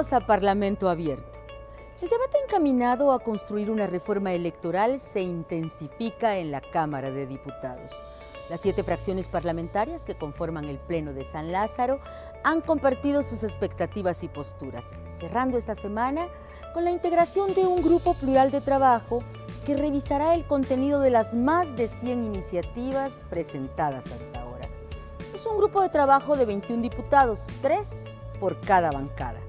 Bienvenidos a Parlamento Abierto. El debate encaminado a construir una reforma electoral se intensifica en la Cámara de Diputados. Las 7 fracciones parlamentarias que conforman el Pleno de San Lázaro han compartido sus expectativas y posturas, cerrando esta semana con la integración de un grupo plural de trabajo que revisará el contenido de las más de 100 iniciativas presentadas hasta ahora. Es un grupo de trabajo de 21 diputados, 3 por cada bancada.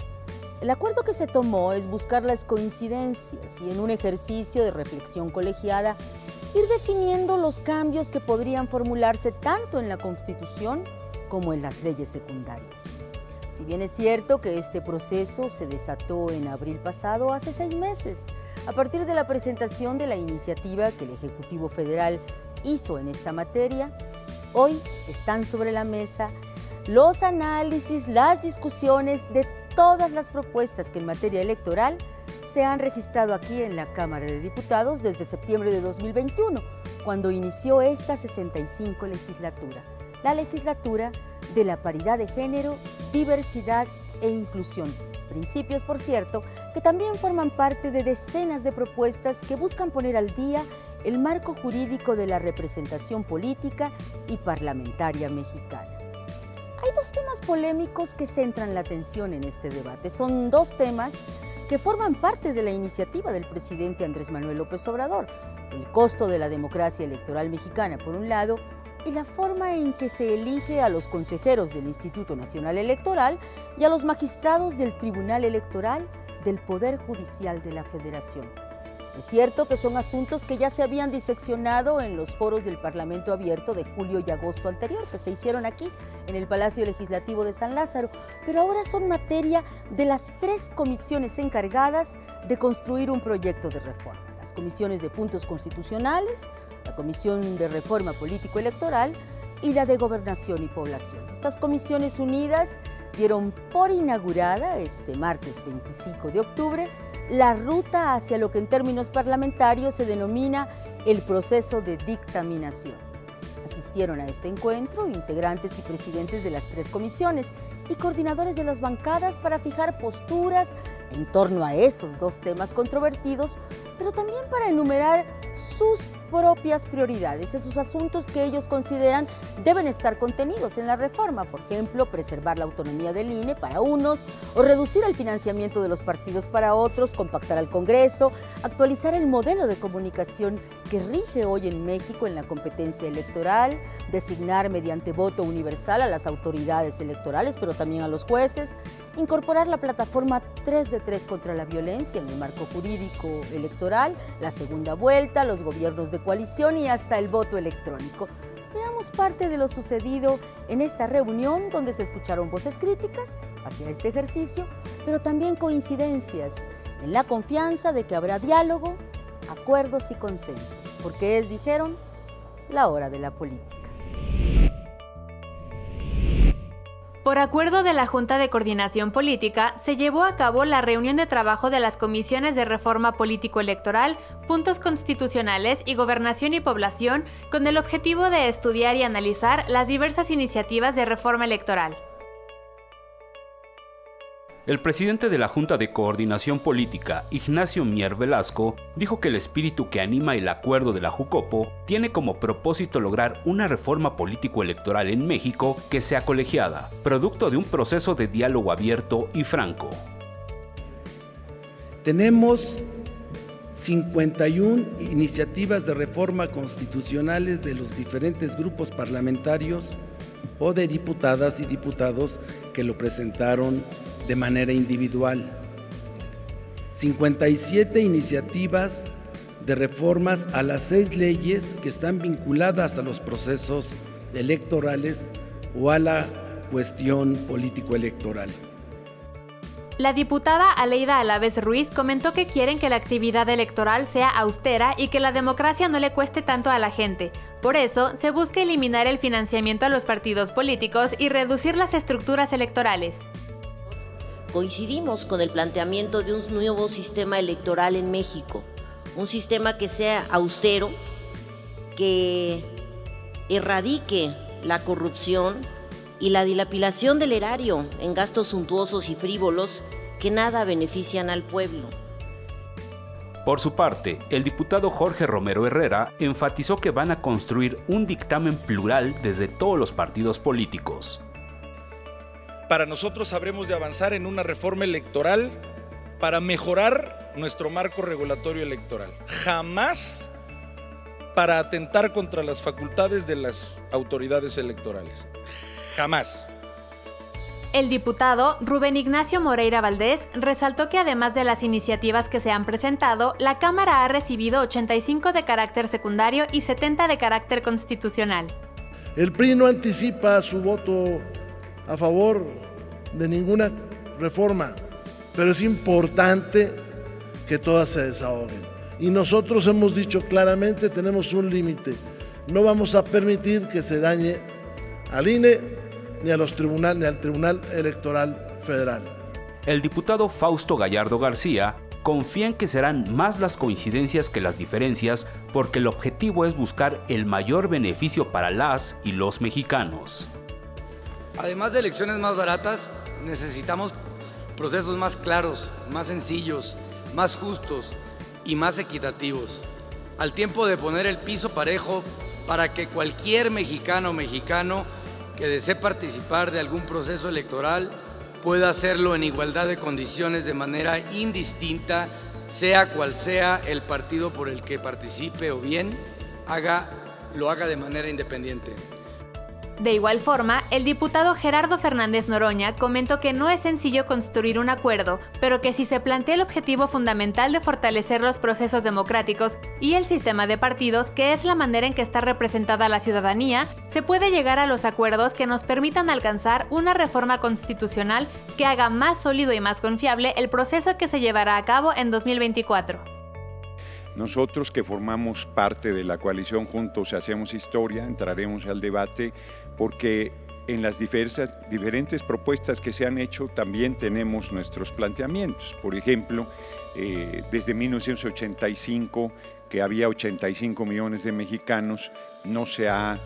El acuerdo que se tomó es buscar las coincidencias y en un ejercicio de reflexión colegiada ir definiendo los cambios que podrían formularse tanto en la Constitución como en las leyes secundarias. Si bien es cierto que este proceso se desató en abril pasado, hace 6 meses, a partir de la presentación de la iniciativa que el Ejecutivo Federal hizo en esta materia, hoy están sobre la mesa los análisis, las discusiones de todas las propuestas que en materia electoral se han registrado aquí en la Cámara de Diputados desde septiembre de 2021, cuando inició esta 65 legislatura, la legislatura de la paridad de género, diversidad e inclusión. Principios, por cierto, que también forman parte de decenas de propuestas que buscan poner al día el marco jurídico de la representación política y parlamentaria mexicana. Hay 2 temas polémicos que centran la atención en este debate. Son 2 temas que forman parte de la iniciativa del presidente Andrés Manuel López Obrador: el costo de la democracia electoral mexicana, por un lado, y la forma en que se elige a los consejeros del Instituto Nacional Electoral y a los magistrados del Tribunal Electoral del Poder Judicial de la Federación. Es cierto que son asuntos que ya se habían diseccionado en los foros del Parlamento Abierto de julio y agosto anterior, que se hicieron aquí en el Palacio Legislativo de San Lázaro, pero ahora son materia de las 3 comisiones encargadas de construir un proyecto de reforma: las comisiones de puntos constitucionales, la Comisión de Reforma Político-Electoral y la de Gobernación y Población. Estas comisiones unidas dieron por inaugurada este martes 25 de octubre la ruta hacia lo que en términos parlamentarios se denomina el proceso de dictaminación. Asistieron a este encuentro integrantes y presidentes de las 3 comisiones y coordinadores de las bancadas para fijar posturas en torno a esos 2 temas controvertidos, pero también para enumerar sus propias prioridades, esos asuntos que ellos consideran deben estar contenidos en la reforma. Por ejemplo, preservar la autonomía del INE para unos, o reducir el financiamiento de los partidos para otros, compactar al Congreso, actualizar el modelo de comunicación que rige hoy en México en la competencia electoral, designar mediante voto universal a las autoridades electorales, pero también a los jueces, incorporar la plataforma 3 de 3 contra la violencia en el marco jurídico electoral, la segunda vuelta, los gobiernos de coalición y hasta el voto electrónico. Veamos parte de lo sucedido en esta reunión, donde se escucharon voces críticas hacia este ejercicio, pero también coincidencias en la confianza de que habrá diálogo, acuerdos y consensos, porque es, dijeron, la hora de la política. Por acuerdo de la Junta de Coordinación Política, se llevó a cabo la reunión de trabajo de las comisiones de reforma político-electoral, puntos constitucionales y gobernación y población, con el objetivo de estudiar y analizar las diversas iniciativas de reforma electoral. El presidente de la Junta de Coordinación Política, Ignacio Mier Velasco, dijo que el espíritu que anima el acuerdo de la Jucopo tiene como propósito lograr una reforma político-electoral en México que sea colegiada, producto de un proceso de diálogo abierto y franco. Tenemos 51 iniciativas de reforma constitucionales de los diferentes grupos parlamentarios o de diputadas y diputados que lo presentaron de manera individual. 57 iniciativas de reformas a las 6 leyes que están vinculadas a los procesos electorales o a la cuestión político-electoral. La diputada Aleida Alavez Ruiz comentó que quieren que la actividad electoral sea austera y que la democracia no le cueste tanto a la gente. Por eso, se busca eliminar el financiamiento a los partidos políticos y reducir las estructuras electorales. Coincidimos con el planteamiento de un nuevo sistema electoral en México, un sistema que sea austero, que erradique la corrupción y la dilapidación del erario en gastos suntuosos y frívolos que nada benefician al pueblo. Por su parte, el diputado Jorge Romero Herrera enfatizó que van a construir un dictamen plural desde todos los partidos políticos. Para nosotros habremos de avanzar en una reforma electoral para mejorar nuestro marco regulatorio electoral. Jamás para atentar contra las facultades de las autoridades electorales. Jamás. El diputado Rubén Ignacio Moreira Valdés resaltó que además de las iniciativas que se han presentado, la Cámara ha recibido 85 de carácter secundario y 70 de carácter constitucional. El PRI no anticipa su voto a favor de ninguna reforma, pero es importante que todas se desahoguen. Y nosotros hemos dicho claramente, tenemos un límite. No vamos a permitir que se dañe al INE ni al Tribunal Electoral Federal. El diputado Fausto Gallardo García confía en que serán más las coincidencias que las diferencias, porque el objetivo es buscar el mayor beneficio para las y los mexicanos. Además de elecciones más baratas, necesitamos procesos más claros, más sencillos, más justos y más equitativos, al tiempo de poner el piso parejo para que cualquier mexicano o mexicano que desee participar de algún proceso electoral pueda hacerlo en igualdad de condiciones de manera indistinta, sea cual sea el partido por el que participe o bien lo haga de manera independiente. De igual forma, el diputado Gerardo Fernández Noroña comentó que no es sencillo construir un acuerdo, pero que si se plantea el objetivo fundamental de fortalecer los procesos democráticos y el sistema de partidos, que es la manera en que está representada la ciudadanía, se puede llegar a los acuerdos que nos permitan alcanzar una reforma constitucional que haga más sólido y más confiable el proceso que se llevará a cabo en 2024. Nosotros que formamos parte de la coalición Juntos Hacemos Historia, entraremos al debate porque en las diferentes propuestas que se han hecho también tenemos nuestros planteamientos. Por ejemplo, desde 1985, que había 85 millones de mexicanos, no se ha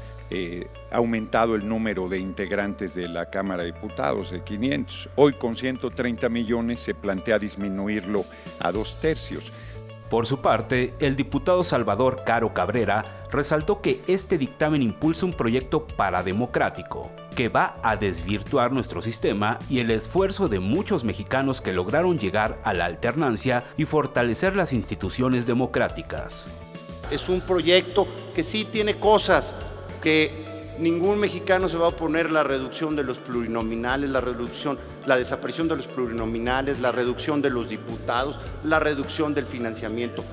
aumentado el número de integrantes de la Cámara de Diputados de 500. Hoy con 130 millones se plantea disminuirlo a 2/3. Por su parte, el diputado Salvador Caro Cabrera resaltó que este dictamen impulsa un proyecto parademocrático que va a desvirtuar nuestro sistema y el esfuerzo de muchos mexicanos que lograron llegar a la alternancia y fortalecer las instituciones democráticas. Es un proyecto que sí tiene cosas que ningún mexicano se va a oponer: la reducción de los plurinominales, la desaparición de los plurinominales, la reducción de los diputados, la reducción del financiamiento.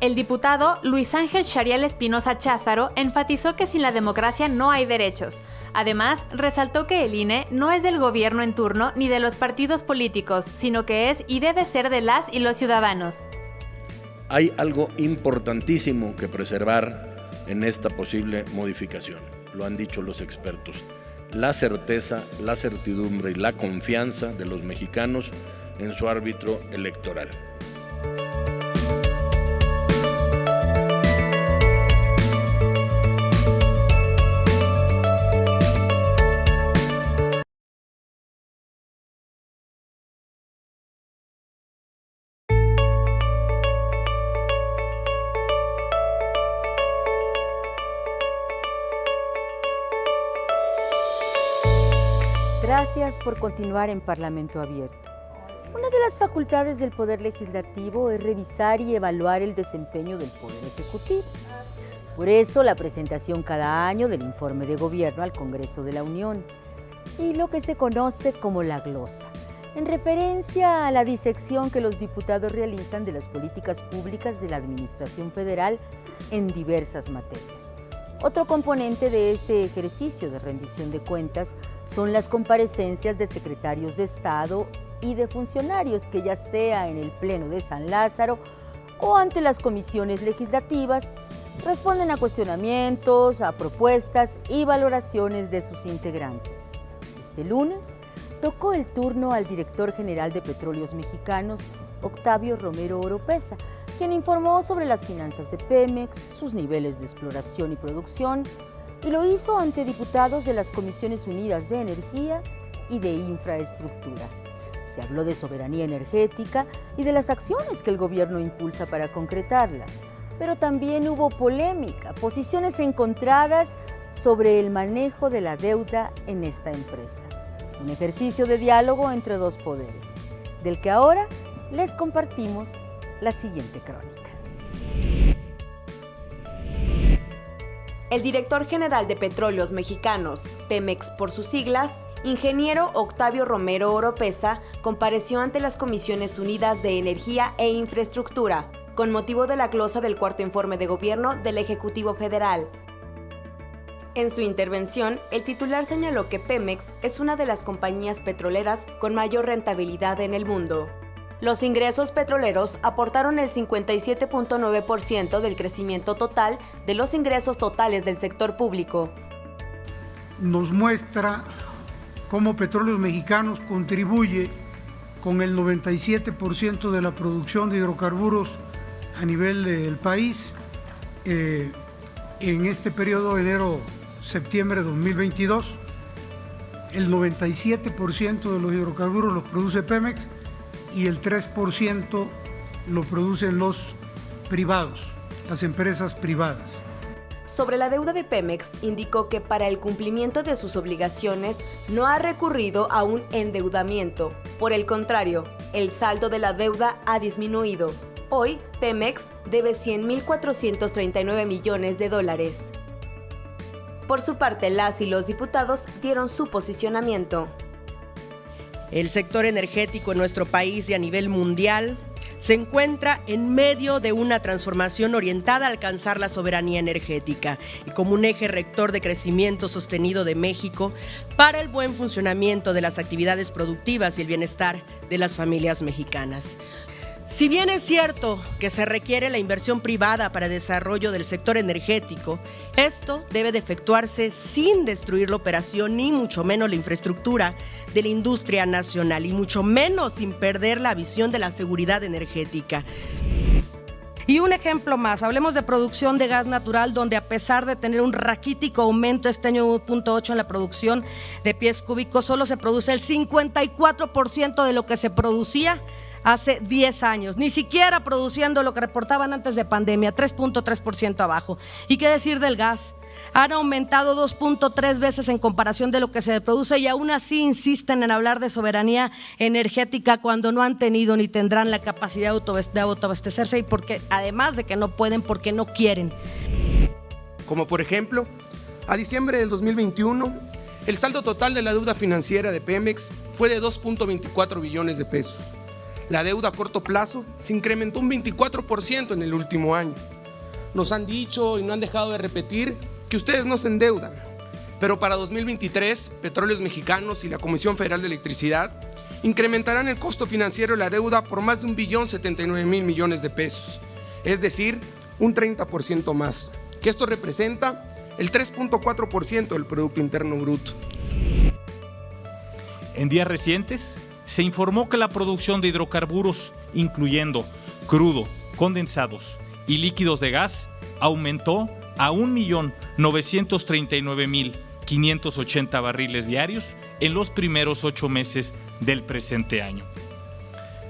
El diputado Luis Ángel Shariel Espinosa Cházaro enfatizó que sin la democracia no hay derechos. Además, resaltó que el INE no es del gobierno en turno ni de los partidos políticos, sino que es y debe ser de las y los ciudadanos. Hay algo importantísimo que preservar en esta posible modificación. Lo han dicho los expertos: la certeza, la certidumbre y la confianza de los mexicanos en su árbitro electoral. Gracias por continuar en Parlamento Abierto. Una de las facultades del Poder Legislativo es revisar y evaluar el desempeño del Poder Ejecutivo. Por eso, la presentación cada año del informe de gobierno al Congreso de la Unión y lo que se conoce como la glosa, en referencia a la disección que los diputados realizan de las políticas públicas de la Administración Federal en diversas materias. Otro componente de este ejercicio de rendición de cuentas son las comparecencias de secretarios de Estado y de funcionarios que, ya sea en el Pleno de San Lázaro o ante las comisiones legislativas, responden a cuestionamientos, a propuestas y valoraciones de sus integrantes. Este lunes tocó el turno al director general de Petróleos Mexicanos, Octavio Romero Oropeza, quien informó sobre las finanzas de Pemex, sus niveles de exploración y producción, y lo hizo ante diputados de las Comisiones Unidas de Energía y de Infraestructura. Se habló de soberanía energética y de las acciones que el gobierno impulsa para concretarla. Pero también hubo polémica, posiciones encontradas sobre el manejo de la deuda en esta empresa. Un ejercicio de diálogo entre dos poderes, del que ahora les compartimos la siguiente crónica. El director general de Petróleos Mexicanos, Pemex por sus siglas, ingeniero Octavio Romero Oropeza, compareció ante las Comisiones Unidas de Energía e Infraestructura, con motivo de la glosa del cuarto informe de gobierno del Ejecutivo Federal. En su intervención, el titular señaló que Pemex es una de las compañías petroleras con mayor rentabilidad en el mundo. Los ingresos petroleros aportaron el 57.9% del crecimiento total de los ingresos totales del sector público. Nos muestra cómo Petróleos Mexicanos contribuye con el 97% de la producción de hidrocarburos a nivel del país. En este periodo enero-septiembre de 2022, el 97% de los hidrocarburos los produce Pemex y el 3% lo producen los privados, las empresas privadas. Sobre la deuda de Pemex, indicó que para el cumplimiento de sus obligaciones no ha recurrido a un endeudamiento. Por el contrario, el saldo de la deuda ha disminuido. Hoy, Pemex debe $100.439 millones. Por su parte, las y los diputados dieron su posicionamiento. El sector energético en nuestro país y a nivel mundial se encuentra en medio de una transformación orientada a alcanzar la soberanía energética y como un eje rector de crecimiento sostenido de México para el buen funcionamiento de las actividades productivas y el bienestar de las familias mexicanas. Si bien es cierto que se requiere la inversión privada para el desarrollo del sector energético, esto debe de efectuarse sin destruir la operación ni mucho menos la infraestructura de la industria nacional y mucho menos sin perder la visión de la seguridad energética. Y un ejemplo más, hablemos de producción de gas natural, donde a pesar de tener un raquítico aumento este año 1.8 en la producción de pies cúbicos, solo se produce el 54% de lo que se producía hace 10 años, ni siquiera produciendo lo que reportaban antes de pandemia, 3.3% abajo. ¿Y qué decir del gas? Han aumentado 2.3 veces en comparación de lo que se produce y aún así insisten en hablar de soberanía energética cuando no han tenido ni tendrán la capacidad de autoabastecerse y porque además de que no pueden, porque no quieren. Como por ejemplo, a diciembre del 2021, el saldo total de la deuda financiera de Pemex fue de 2.24 billones de pesos. La deuda a corto plazo se incrementó un 24% en el último año. Nos han dicho y no han dejado de repetir que ustedes no se endeudan, pero para 2023, Petróleos Mexicanos y la Comisión Federal de Electricidad incrementarán el costo financiero de la deuda por más de 1.079.000 millones de pesos, es decir, un 30% más, que esto representa el 3.4% del Producto Interno Bruto. En días recientes, se informó que la producción de hidrocarburos, incluyendo crudo, condensados y líquidos de gas, aumentó a 1.939.580 barriles diarios en los primeros 8 meses del presente año.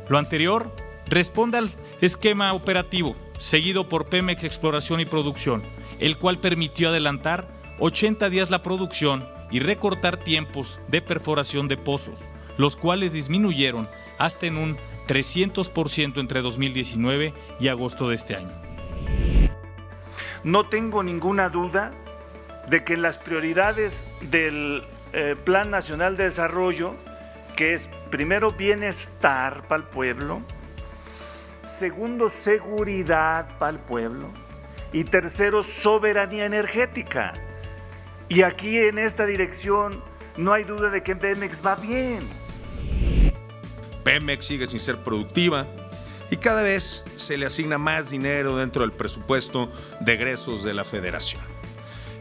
Lo anterior responde al esquema operativo seguido por Pemex Exploración y Producción, el cual permitió adelantar 80 días la producción y recortar tiempos de perforación de pozos, los cuales disminuyeron hasta en un 300% entre 2019 y agosto de este año. No tengo ninguna duda de que las prioridades del Plan Nacional de Desarrollo, que es primero bienestar para el pueblo, segundo seguridad para el pueblo y tercero soberanía energética. Y aquí en esta dirección no hay duda de que Pemex va bien. Pemex sigue sin ser productiva y cada vez se le asigna más dinero dentro del presupuesto de egresos de la Federación.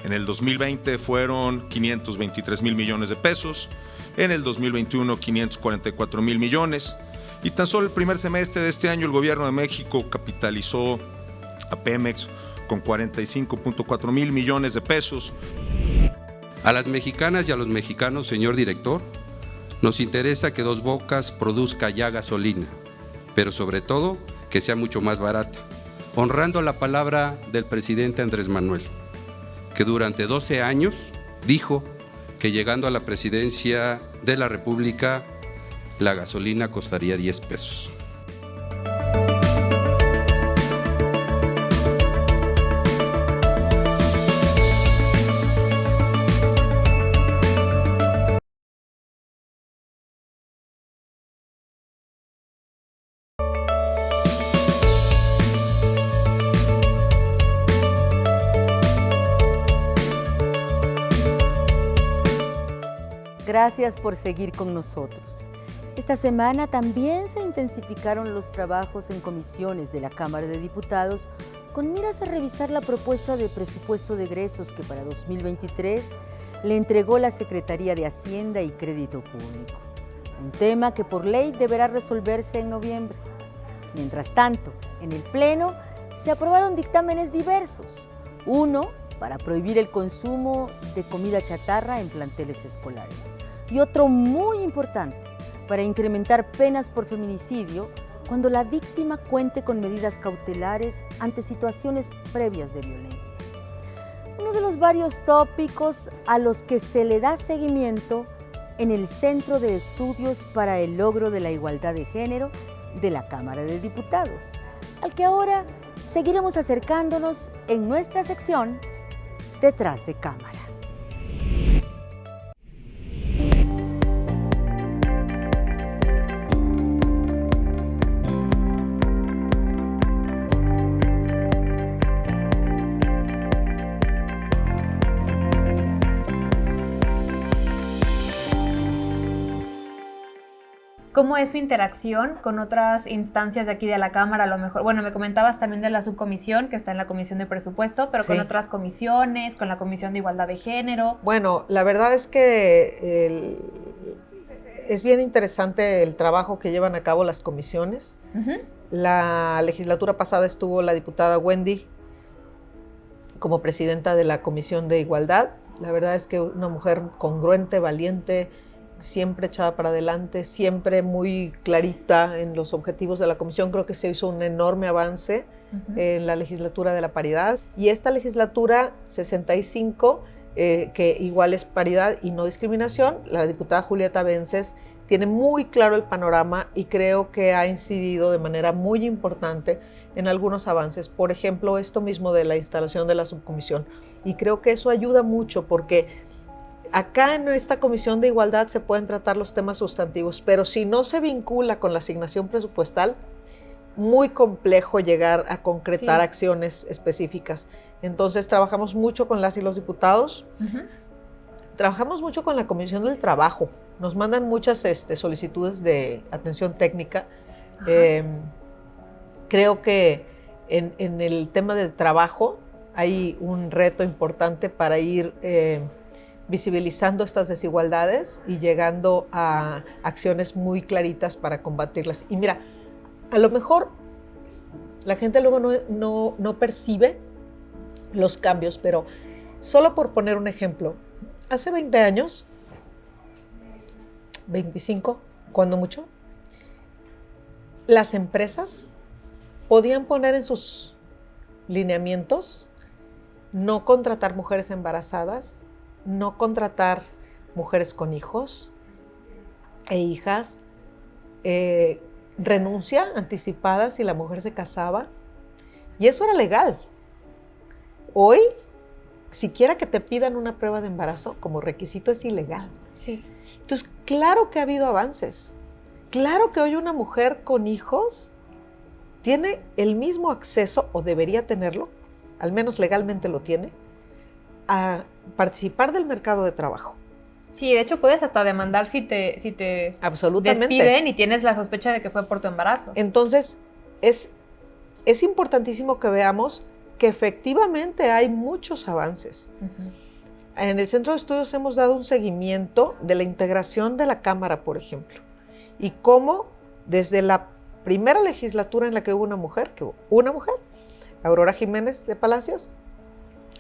En el 2020 fueron 523,000 millones de pesos, en el 2021 544,000 millones y tan solo el primer semestre de este año el gobierno de México capitalizó a Pemex con 45.4 mil millones de pesos. A las mexicanas y a los mexicanos, señor director, Nos interesa que Dos Bocas produzca ya gasolina, pero sobre todo que sea mucho más barata, honrando la palabra del presidente Andrés Manuel, que durante 12 años dijo que llegando a la presidencia de la República, la gasolina costaría 10 pesos. Gracias por seguir con nosotros. Esta semana también se intensificaron los trabajos en comisiones de la Cámara de Diputados con miras a revisar la propuesta de presupuesto de egresos que para 2023 le entregó la Secretaría de Hacienda y Crédito Público. Un tema que por ley deberá resolverse en noviembre. Mientras tanto, en el Pleno se aprobaron dictámenes diversos. Uno para prohibir el consumo de comida chatarra en planteles escolares. Y otro muy importante, para incrementar penas por feminicidio cuando la víctima cuente con medidas cautelares ante situaciones previas de violencia. Uno de los varios tópicos a los que se le da seguimiento en el Centro de Estudios para el Logro de la Igualdad de Género de la Cámara de Diputados, al que ahora seguiremos acercándonos en nuestra sección Detrás de Cámara. ¿Cómo es su interacción con otras instancias de aquí de la Cámara? A lo mejor, bueno, me comentabas también de la subcomisión, que está en la Comisión de Presupuesto, pero sí, con otras comisiones, con la Comisión de Igualdad de Género. Bueno, la verdad es que es bien interesante el trabajo que llevan a cabo las comisiones. La legislatura pasada estuvo la diputada Wendy como presidenta de la Comisión de Igualdad. La verdad es que una mujer congruente, valiente, siempre echada para adelante, siempre muy clarita en los objetivos de la comisión. Creo que se hizo un enorme avance en la legislatura de la paridad. Y esta legislatura 65, que igual es paridad y no discriminación, la diputada Julieta Vences tiene muy claro el panorama y creo que ha incidido de manera muy importante en algunos avances. Por ejemplo, esto mismo de la instalación de la subcomisión. Y creo que eso ayuda mucho porque acá en esta Comisión de Igualdad se pueden tratar los temas sustantivos, pero si no se vincula con la asignación presupuestal, muy complejo llegar a concretar acciones específicas. Entonces trabajamos mucho con las y los diputados, trabajamos mucho con la Comisión del Trabajo, nos mandan muchas solicitudes de atención técnica. Creo que en el tema del trabajo hay un reto importante para ir visibilizando estas desigualdades y llegando a acciones muy claritas para combatirlas. Y mira, a lo mejor la gente luego no percibe los cambios, pero solo por poner un ejemplo, hace 20 años, 25, cuando mucho, las empresas podían poner en sus lineamientos no contratar mujeres embarazadas, no contratar mujeres con hijos e hijas, renuncia anticipada si la mujer se casaba, y eso era legal. Hoy, siquiera que te pidan una prueba de embarazo como requisito es ilegal. Sí. Entonces, claro que ha habido avances. Claro que hoy una mujer con hijos tiene el mismo acceso, o debería tenerlo, al menos legalmente lo tiene, a participar del mercado de trabajo. Sí, de hecho puedes hasta demandar si te Absolutamente. Despiden y tienes la sospecha de que fue por tu embarazo. Entonces, es importantísimo que veamos que efectivamente hay muchos avances. En el Centro de Estudios hemos dado un seguimiento de la integración de la Cámara, por ejemplo, y cómo desde la primera legislatura en la que hubo una mujer, Aurora Jiménez de Palacios,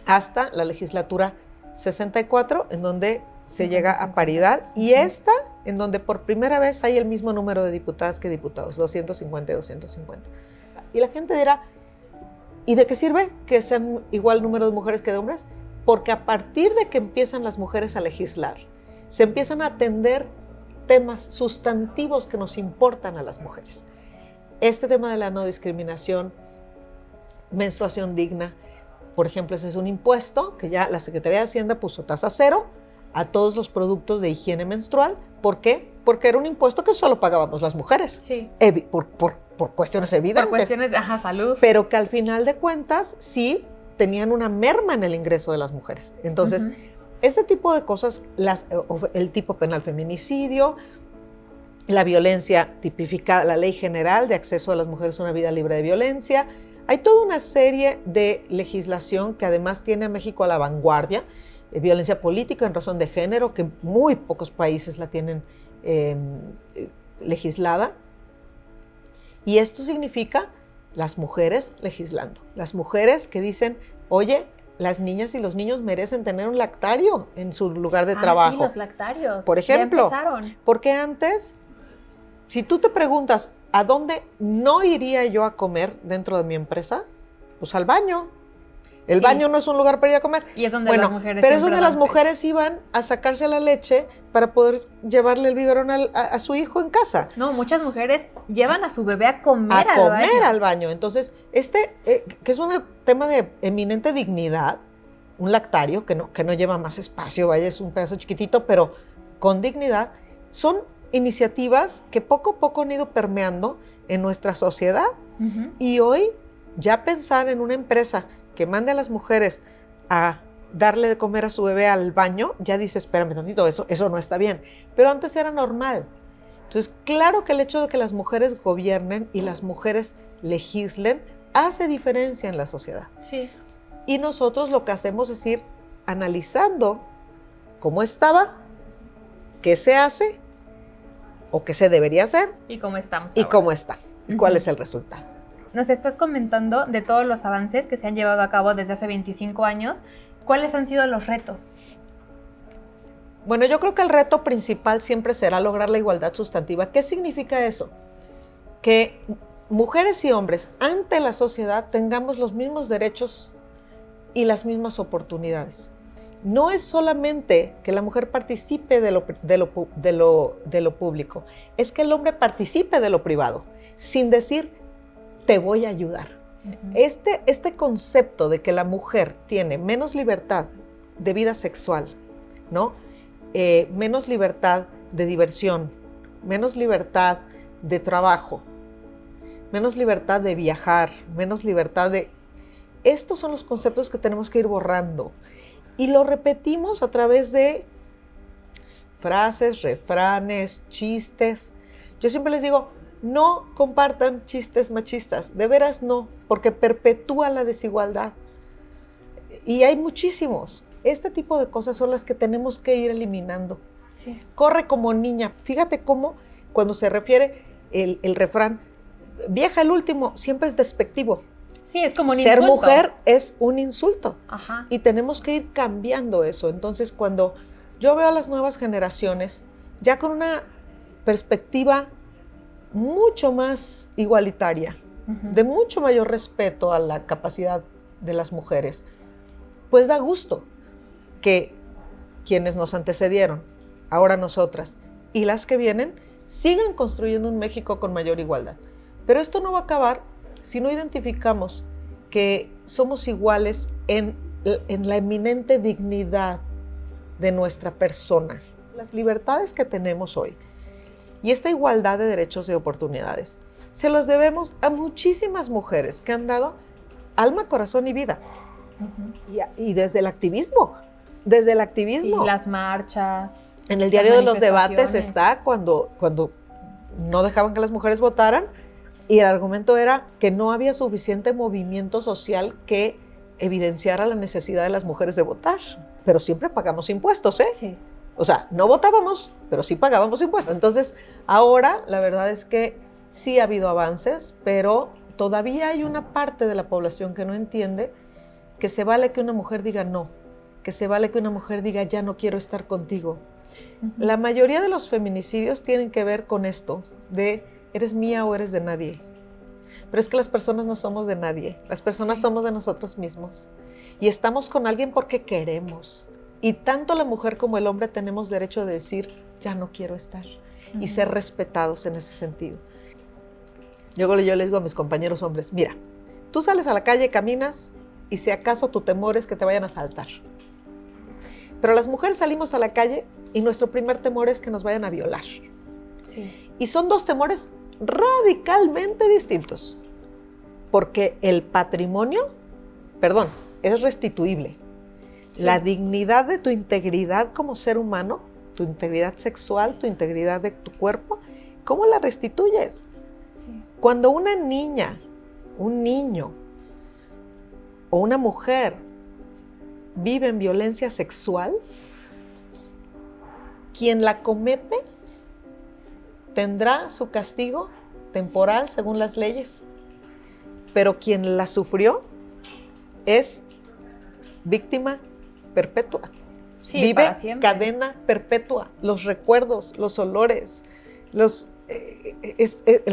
hasta la legislatura 64, en donde se llega a paridad, y esta en donde por primera vez hay el mismo número de diputadas que diputados, 250 y 250. Y la gente dirá, ¿y de qué sirve que sean igual número de mujeres que de hombres? Porque a partir de que empiezan las mujeres a legislar, se empiezan a atender temas sustantivos que nos importan a las mujeres. Este tema de la no discriminación, menstruación digna, por ejemplo, ese es un impuesto que ya la Secretaría de Hacienda puso tasa cero a todos los productos de higiene menstrual. ¿Por qué? Porque era un impuesto que solo pagábamos las mujeres. Sí. Por cuestiones evidentes. Por cuestiones de salud. Pero que al final de cuentas sí tenían una merma en el ingreso de las mujeres. Entonces, este tipo de cosas, el tipo penal feminicidio, la violencia tipificada, la ley general de acceso de las mujeres a una vida libre de violencia, hay toda una serie de legislación que además tiene a México a la vanguardia, violencia política en razón de género, que muy pocos países la tienen legislada. Y esto significa las mujeres legislando, las mujeres que dicen, oye, las niñas y los niños merecen tener un lactario en su lugar de trabajo. Sí, los lactarios. Por ejemplo, ya empezaron. Porque antes, si tú te preguntas, ¿a dónde no iría yo a comer dentro de mi empresa? Pues al baño. El baño no es un lugar para ir a comer. Y es donde las mujeres pero es donde las mujeres iban a sacarse la leche para poder llevarle el biberón a su hijo en casa. No, muchas mujeres llevan a su bebé a comer al baño. Entonces, que es un tema de eminente dignidad, un lactario que no lleva más espacio, vaya, es un pedazo chiquitito, pero con dignidad, son iniciativas que poco a poco han ido permeando en nuestra sociedad. Y hoy ya pensar en una empresa que mande a las mujeres a darle de comer a su bebé al baño, ya dice, espérame tantito, eso no está bien. Pero antes era normal. Entonces, claro que el hecho de que las mujeres gobiernen y las mujeres legislen hace diferencia en la sociedad. Sí. Y nosotros lo que hacemos es ir analizando cómo estaba, qué se hace o qué se debería hacer. Y cómo estamos y ahora. Cómo está. Y cuál es el resultado. Nos estás comentando de todos los avances que se han llevado a cabo desde hace 25 años. ¿Cuáles han sido los retos? Bueno, yo creo que el reto principal siempre será lograr la igualdad sustantiva. ¿Qué significa eso? Que mujeres y hombres ante la sociedad tengamos los mismos derechos y las mismas oportunidades. No es solamente que la mujer participe de lo público, es que el hombre participe de lo privado, sin decir, te voy a ayudar. Este concepto de que la mujer tiene menos libertad de vida sexual, ¿no? Menos libertad de diversión, menos libertad de trabajo, menos libertad de viajar, menos libertad de... Estos son los conceptos que tenemos que ir borrando. Y lo repetimos a través de frases, refranes, chistes. Yo siempre les digo, no compartan chistes machistas, de veras no, porque perpetúa la desigualdad. Y hay muchísimos. Este tipo de cosas son las que tenemos que ir eliminando. Sí. Corre como niña. Fíjate cómo cuando se refiere el refrán, vieja el último, siempre es despectivo. Sí, es como un Ser insulto. mujer es un insulto. Ajá. Y tenemos que ir cambiando eso. Entonces, cuando yo veo a las nuevas generaciones, ya con una perspectiva mucho más igualitaria, de mucho mayor respeto a la capacidad de las mujeres, pues da gusto que quienes nos antecedieron, ahora nosotras, y las que vienen, sigan construyendo un México con mayor igualdad. Pero esto no va a acabar si no identificamos que somos iguales en la eminente dignidad de nuestra persona. Las libertades que tenemos hoy y esta igualdad de derechos y oportunidades se los debemos a muchísimas mujeres que han dado alma, corazón y vida. Y desde el activismo. Sí, las marchas. En el diario de los debates está cuando no dejaban que las mujeres votaran y el argumento era que no había suficiente movimiento social que evidenciara la necesidad de las mujeres de votar. Pero siempre pagamos impuestos, ¿eh? Sí. O sea, no votábamos, pero sí pagábamos impuestos. Entonces, ahora la verdad es que sí ha habido avances, pero todavía hay una parte de la población que no entiende que se vale que una mujer diga no, que se vale que una mujer diga ya no quiero estar contigo, La mayoría de los feminicidios tienen que ver con esto, de eres mía o eres de nadie. Pero es que las personas no somos de nadie, las personas somos de nosotros mismos. Y estamos con alguien porque queremos. Y tanto la mujer como el hombre tenemos derecho de decir, ya no quiero estar. Y ser respetados en ese sentido. Yo les digo a mis compañeros hombres, mira, tú sales a la calle, caminas, y si acaso tu temor es que te vayan a asaltar. Pero las mujeres salimos a la calle y nuestro primer temor es que nos vayan a violar. Sí. Y son dos temores radicalmente distintos. Porque el patrimonio, es restituible. Sí. La dignidad de tu integridad como ser humano, tu integridad sexual, tu integridad de tu cuerpo, ¿cómo la restituyes? Sí. Cuando una niña, un niño o una mujer vive en violencia sexual, quien la comete tendrá su castigo temporal según las leyes, pero quien la sufrió es víctima perpetua. Sí, vive cadena perpetua, los recuerdos, los olores, la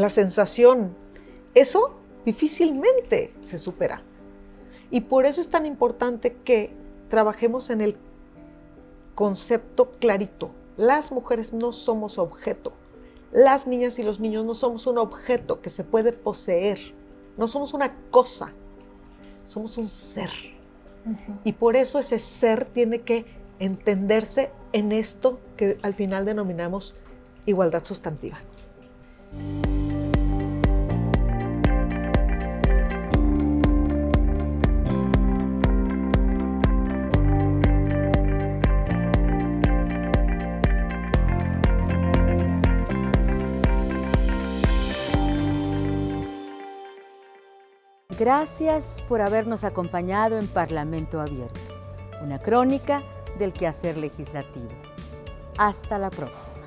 sensación, eso difícilmente se supera. Y por eso es tan importante que trabajemos en el concepto clarito. Las mujeres no somos objeto. Las niñas y los niños no somos un objeto que se puede poseer. No somos una cosa, somos un ser. Y por eso ese ser tiene que entenderse en esto que al final denominamos igualdad sustantiva. Gracias por habernos acompañado en Parlamento Abierto, una crónica del quehacer legislativo. Hasta la próxima.